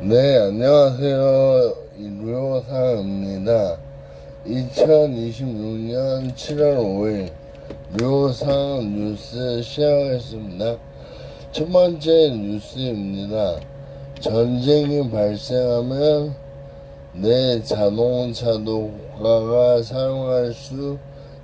네, 안녕하세요. 류상입니다. 2026년 7월 5일 류상 뉴스 시작하겠습니다. 첫 번째 뉴스입니다. 전쟁이 발생하면 내 자동차도 국가가 사용할 수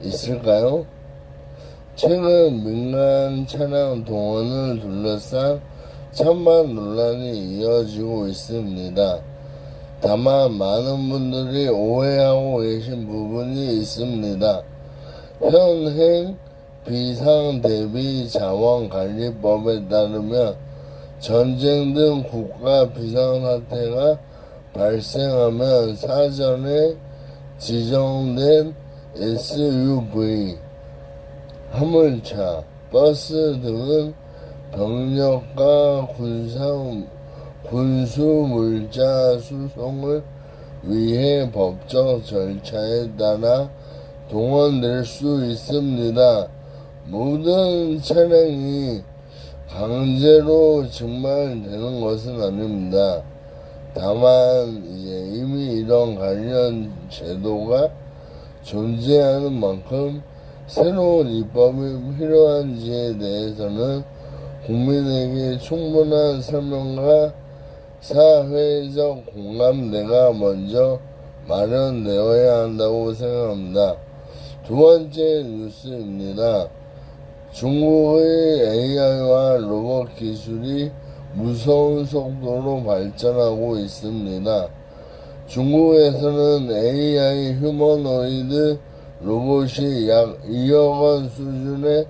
있을까요? 최근 민간 차량 동원을 둘러싼 찬반 논란이 이어지고 있습니다. 다만 많은 분들이 오해하고 계신 부분이 있습니다. 현행 비상대비자원관리법에 따르면 전쟁 등 국가 비상사태가 발생하면 사전에 지정된 SUV, 화물차, 버스 등은 병력과 군수물자 수송을 위해 법적 절차에 따라 동원될 수 있습니다. 모든 차량이 강제로 증발되는 것은 아닙니다. 다만 이미 이런 관련 제도가 존재하는 만큼 새로운 입법이 필요한지에 대해서는 국민에게 충분한 설명과 사회적 공감대가 먼저 마련되어야 한다고 생각합니다. 두 번째 뉴스입니다. 중국의 AI와 로봇 기술이 무서운 속도로 발전하고 있습니다. 중국에서는 AI 휴머노이드 로봇이 약 2억 원 수준의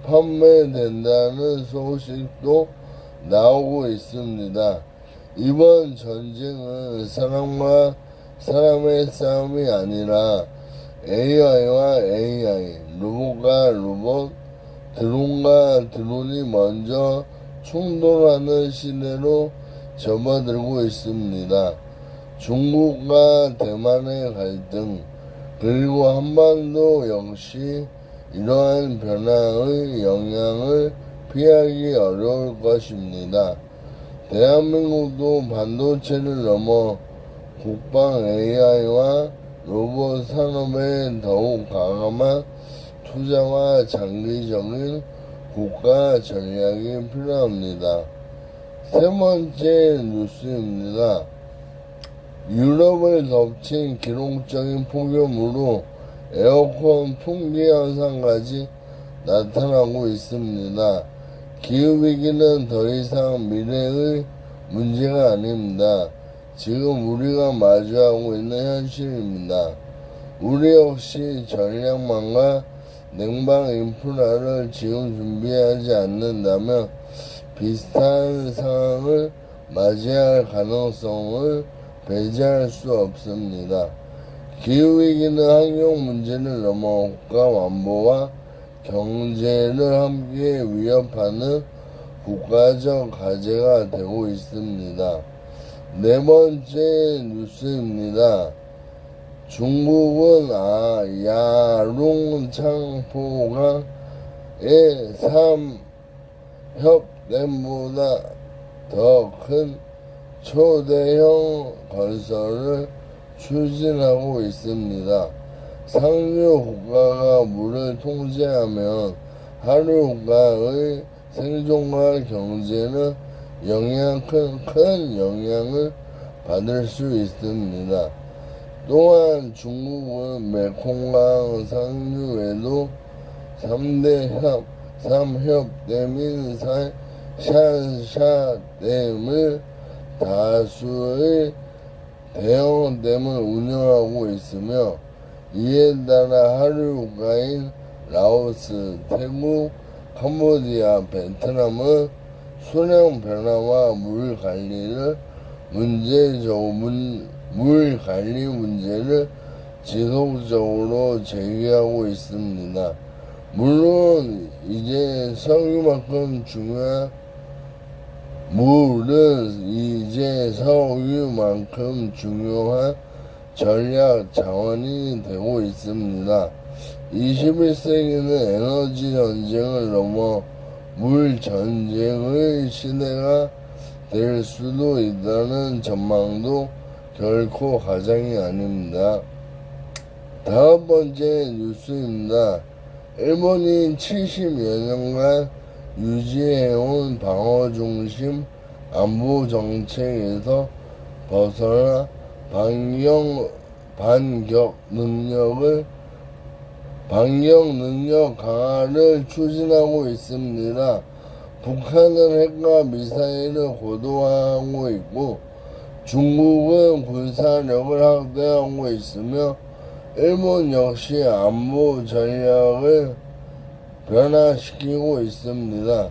판매된다는 소식도 나오고 있습니다. 이번 전쟁은 사람과 사람의 싸움이 아니라 AI와 AI, 로봇과 로봇, 드론과 드론이 먼저 충돌하는 시대로 접어들고 있습니다. 중국과 대만의 갈등, 그리고 한반도 역시 이러한 변화의 영향을 피하기 어려울 것입니다. 대한민국도 반도체를 넘어 국방 AI와 로봇 산업에 더욱 과감한 투자와 장기적인 국가 전략이 필요합니다. 세 번째 뉴스입니다. 유럽을 덮친 기록적인 폭염으로 에어컨 품귀 현상까지 나타나고 있습니다. 기후위기는 더 이상 미래의 문제가 아닙니다. 지금 우리가 마주하고 있는 현실입니다. 우리 역시 전력망과 냉방 인프라를 지금 준비하지 않는다면 비슷한 상황을 맞이할 가능성을 배제할 수 없습니다. 기후위기는 환경 문제를 넘어 국가 안보와 경제를 함께 위협하는 국가적 과제가 되고 있습니다. 네 번째 뉴스입니다. 중국은 야룽창포강의 3협댐보다 더 큰 초대형 건설을 추진하고 있습니다. 상류 국가가 물을 통제하면 하류 국가의 생존과 경제는 큰 영향을 받을 수 있습니다. 또한 중국은 메콩강 상류에도 3대 3협댐인 샨샤댐을 다수의 대형 댐을 운영하고 있으며 이에 따라 하류 국가인 라오스, 태국, 캄보디아, 베트남은 수량 변화와 물 관리 문제를 지속적으로 제기하고 있습니다. 물론 이제 석유만큼 중요한 전략 자원이 되고 있습니다. 21세기는 에너지 전쟁을 넘어 물 전쟁의 시대가 될 수도 있다는 전망도 결코 가장이 아닙니다. 다음 번째 뉴스입니다. 일본이 70여 년간 유지해온 방어 중심 안보 정책에서 벗어나 반격 능력 강화를 추진하고 있습니다. 북한은 핵과 미사일을 고도화하고 있고 중국은 군사력을 확대하고 있으며 일본 역시 안보 전략을 변화시키고 있습니다.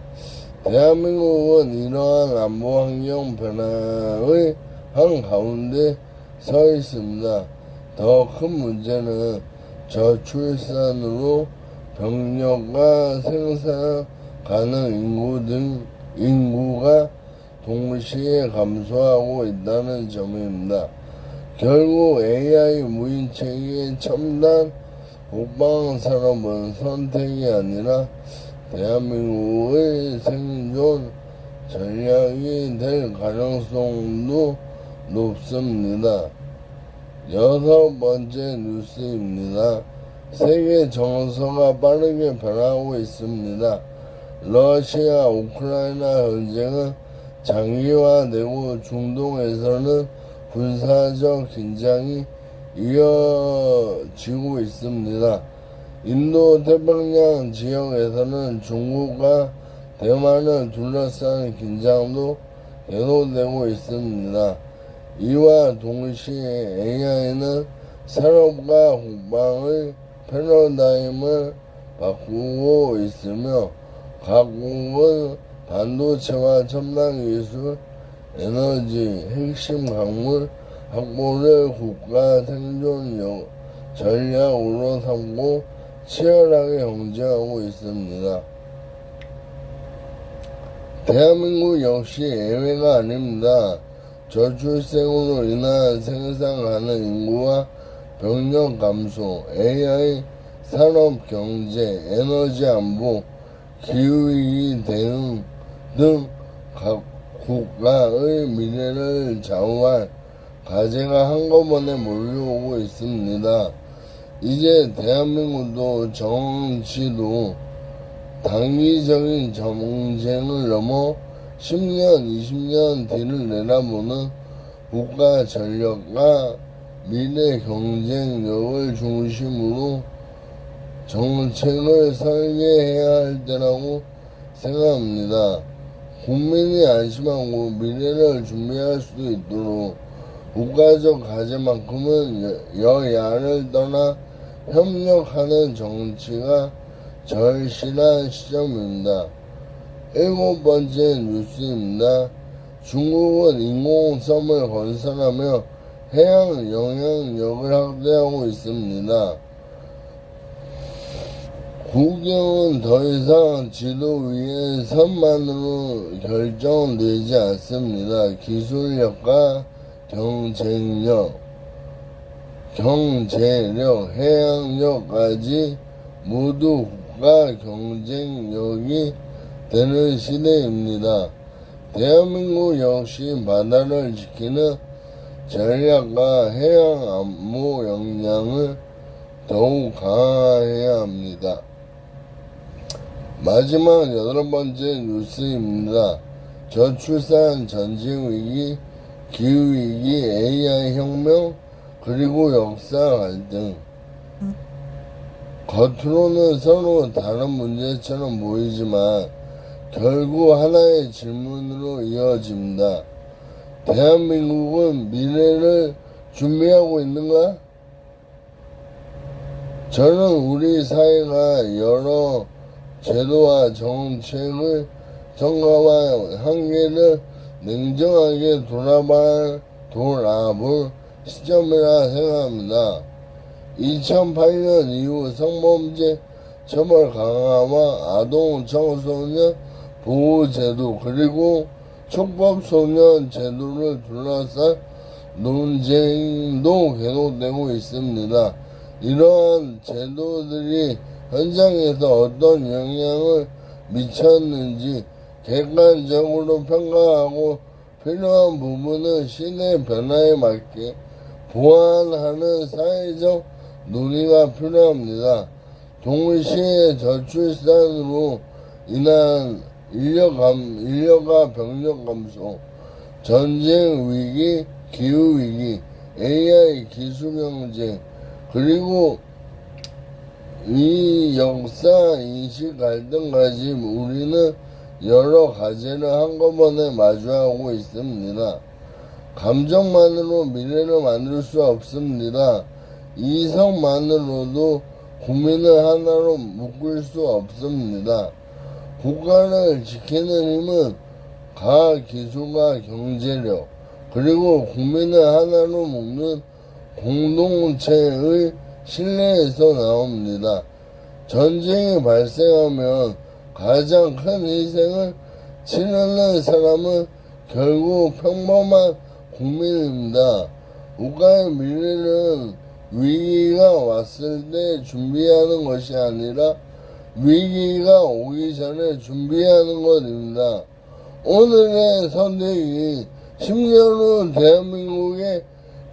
대한민국은 이러한 안보 환경 변화의 한가운데 서 있습니다. 더 큰 문제는 저출산으로 병력과 생산 가능 인구가 동시에 감소하고 있다는 점입니다. 결국 AI 무인체계의 첨단 국방산업은 선택이 아니라 대한민국의 생존 전략이 될 가능성도 높습니다. 여섯 번째 뉴스입니다. 세계 정서가 빠르게 변하고 있습니다. 러시아 우크라이나 전쟁은 장기화되고 중동에서는 군사적 긴장이 이어지고 있습니다. 인도 태평양 지역에서는 중국과 대만을 둘러싼 긴장도 계속되고 있습니다. 이와 동시에 AI는 산업과 국방의 패러다임을 바꾸고 있으며 각국은 반도체와 첨단 기술, 에너지, 핵심 광물 확보를 국가 생존 전략으로 삼고 치열하게 경쟁하고 있습니다. 대한민국 역시 예외가 아닙니다. 저출생으로 인한 생산 가능 인구와 병력 감소, AI, 산업 경제, 에너지 안보, 기후위기 대응 등 각 국가의 미래를 좌우할 과제가 한꺼번에 몰려오고 있습니다. 이제 대한민국도 정치도 단기적인 정쟁을 넘어 10년, 20년 뒤를 내다보는 국가 전력과 미래 경쟁력을 중심으로 정책을 설계해야 할 때라고 생각합니다. 국민이 안심하고 미래를 준비할 수 있도록 국가적 과제만큼은 여야를 떠나 협력하는 정치가 절실한 시점입니다. 일곱 번째 뉴스입니다. 중국은 인공섬을 건설하며 해양 영향력을 확대하고 있습니다. 국경은 더 이상 지도 위의 선만으로 결정되지 않습니다. 기술력과 경제력, 해양력까지 모두 국가 경쟁력이 되는 시대입니다. 대한민국 역시 바다를 지키는 전략과 해양 안보 역량을 더욱 강화해야 합니다. 마지막 여덟 번째 뉴스입니다. 저출산, 전쟁위기, 기후위기, AI 혁명, 그리고 역사 갈등. 겉으로는 서로 다른 문제처럼 보이지만 결국 하나의 질문으로 이어집니다. 대한민국은 미래를 준비하고 있는가? 저는 우리 사회가 여러 제도와 정책을 점검한 한계를 냉정하게 돌아볼 시점이라 생각합니다. 2008년 이후 성범죄 처벌 강화와 아동 청소년 보호제도 그리고 촉법소년 제도를 둘러싼 논쟁도 계속되고 있습니다. 이러한 제도들이 현장에서 어떤 영향을 미쳤는지 객관적으로 평가하고 필요한 부분은 시대 변화에 맞게 보완하는 사회적 논의가 필요합니다. 동시에 저출산으로 인한 인력과 병력 감소, 전쟁 위기, 기후 위기, AI 기술 경쟁, 그리고 이 역사 인식 갈등까지 우리는 여러 가지를 한꺼번에 마주하고 있습니다. 감정만으로 미래를 만들 수 없습니다. 이성만으로도 국민을 하나로 묶을 수 없습니다. 국가를 지키는 힘은 과학기술과 경제력, 그리고 국민을 하나로 묶는 공동체의 신뢰에서 나옵니다. 전쟁이 발생하면 가장 큰 희생을 치르는 사람은 결국 평범한 국민입니다. 국가의 미래는 위기가 왔을 때 준비하는 것이 아니라 위기가 오기 전에 준비하는 것입니다. 오늘의 선택이 10년 후 대한민국의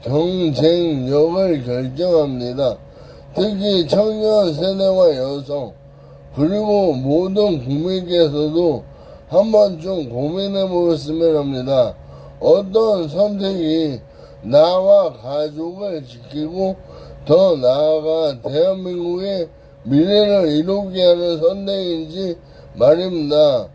경쟁력을 결정합니다. 특히 청년 세대와 여성, 그리고 모든 국민께서도 한 번쯤 고민해 보셨으면 합니다. 어떤 선택이 나와 가족을 지키고 더 나아가 대한민국의 미래를 이루게 하는 선택인지 말입니다.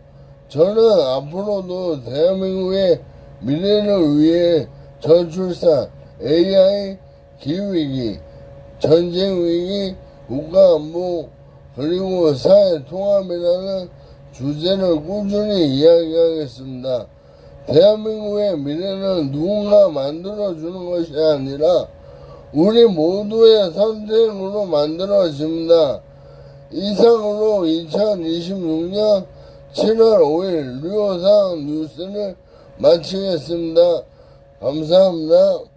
저는 앞으로도 대한민국의 미래를 위해 저출산, AI, 기후위기, 전쟁위기, 국가안보, 그리고 사회통합이라는 주제를 꾸준히 이야기하겠습니다. 대한민국의 미래는 누군가 만들어주는 것이 아니라 우리 모두의 선택으로 만들어집니다. 이상으로 2026년 7월 5일 류호상 뉴스를 마치겠습니다. 감사합니다.